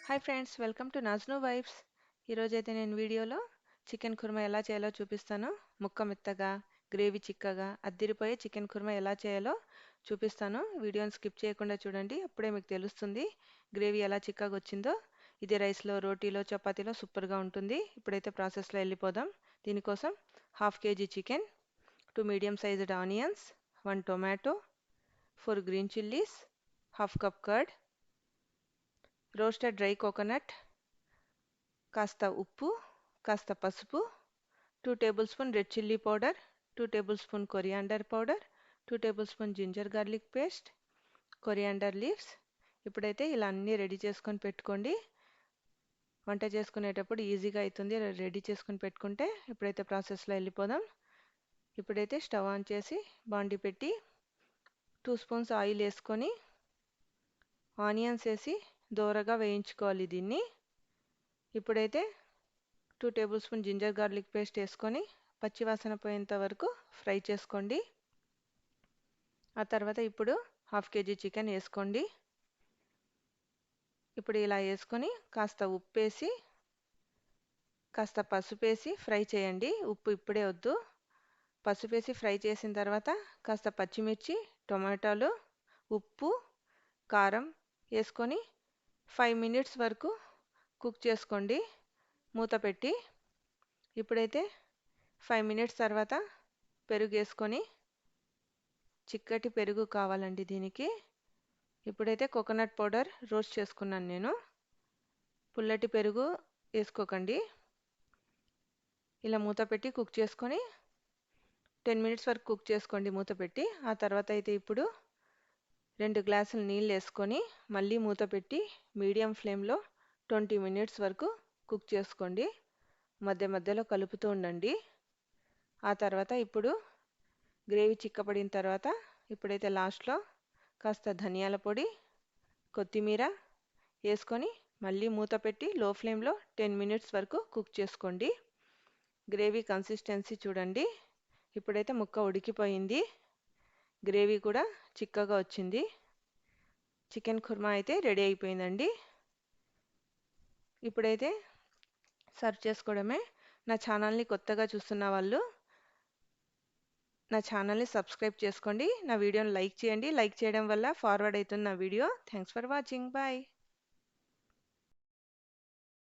Hi friends, welcome to నాజ్నో vibes. ఈరోజైతే నేను వీడియోలో చికెన్ కుర్మా ఎలా చేయాలో చూపిస్తాను. ముక్క మెత్తగా, గ్రేవీ చిక్కగా, అద్దిరిపోయే చికెన్ కుర్మా ఎలా చేయాలో చూపిస్తాను. వీడియోని స్కిప్ చేయకుండా చూడండి, అప్పుడే మీకు తెలుస్తుంది గ్రేవీ ఎలా చిక్కగా వచ్చిందో. ఇది రైస్లో, రోటీలో, చపాతీలో సూపర్గా ఉంటుంది. ఇప్పుడైతే ప్రాసెస్లో వెళ్ళిపోదాం. దీనికోసం half KG chicken, 2 medium sized onions, 1 tomato, 4 green chillies, half cup curd, roasted dry coconut, కాస్త ఉప్పు, కాస్త పసుపు, 2 tablespoon red chilli powder, 2 tablespoon coriander powder, 2 tablespoon ginger garlic paste, coriander leaves. ఇప్పుడైతే ఇలా అన్నీ ready చేసుకొని పెట్టుకోండి. వంట చేసుకునేటప్పుడు ఈజీగా అవుతుంది రెడీ చేసుకొని పెట్టుకుంటే. ఇప్పుడైతే ప్రాసెస్లో వెళ్ళిపోదాం. ఇప్పుడైతే స్టవ్ ఆన్ చేసి బాండి పెట్టి 2 స్పూన్స్ ఆయిల్ వేసుకొని ఆనియన్స్ వేసి దోరగా వేయించుకోవాలి దీన్ని. ఇప్పుడైతే 2 tablespoon ginger garlic paste వేసుకొని పచ్చివాసన పోయేంత వరకు ఫ్రై చేసుకోండి. ఆ తర్వాత ఇప్పుడు హాఫ్ కేజీ చికెన్ వేసుకోండి. ఇప్పుడు ఇలా వేసుకొని కాస్త ఉప్పు వేసి, కాస్త పసుపు వేసి ఫ్రై చేయండి. ఉప్పు ఇప్పుడే వద్దు. పసుపు వేసి ఫ్రై చేసిన తర్వాత కాస్త పచ్చిమిర్చి, టొమాటోలు, ఉప్పు, కారం వేసుకొని 5 మినిట్స్ వరకు కుక్ చేసుకోండి మూత పెట్టి. ఇప్పుడైతే 5 మినిట్స్ తర్వాత పెరుగు వేసుకొని, చిక్కటి పెరుగు కావాలండి దీనికి. ఇప్పుడైతే కోకోనట్ పౌడర్ రోస్ట్ చేసుకున్నాను నేను. పుల్లటి పెరుగు వేసుకోకండి. ఇలా మూత పెట్టి కుక్ చేసుకొని 10 మినిట్స్ వరకు కుక్ చేసుకోండి మూత పెట్టి. ఆ తర్వాత అయితే ఇప్పుడు 2 గ్లాసులు నీళ్ళు వేసుకొని మళ్ళీ మూత పెట్టి మీడియం ఫ్లేమ్లో 20 మినిట్స్ వరకు కుక్ చేసుకోండి. మధ్య మధ్యలో కలుపుతూ ఉండండి. ఆ తర్వాత ఇప్పుడు గ్రేవీ చిక్కపడిన తర్వాత ఇప్పుడైతే లాస్ట్లో కాస్త ధనియాల పొడి, కొత్తిమీర వేసుకొని మళ్ళీ మూత పెట్టి లో ఫ్లేమ్లో 10 మినిట్స్ వరకు కుక్ చేసుకోండి. గ్రేవీ కన్సిస్టెన్సీ చూడండి. ఇప్పుడైతే ముక్క ఉడికిపోయింది, గ్రేవీ కూడా చిక్కగా వచ్చింది. చికెన్ కుర్మా అయితే రెడీ అయిపోయిందండి. ఇప్పుడైతే సర్వ్ చేసుకోవడమే. నా ఛానల్ని కొత్తగా చూస్తున్న వాళ్ళు నా ఛానల్ని సబ్స్క్రైబ్ చేసుకోండి. నా వీడియోని లైక్ చేయండి. లైక్ చేయడం వల్ల ఫార్వర్డ్ అవుతుంది నా video. Thanks for watching. Bye.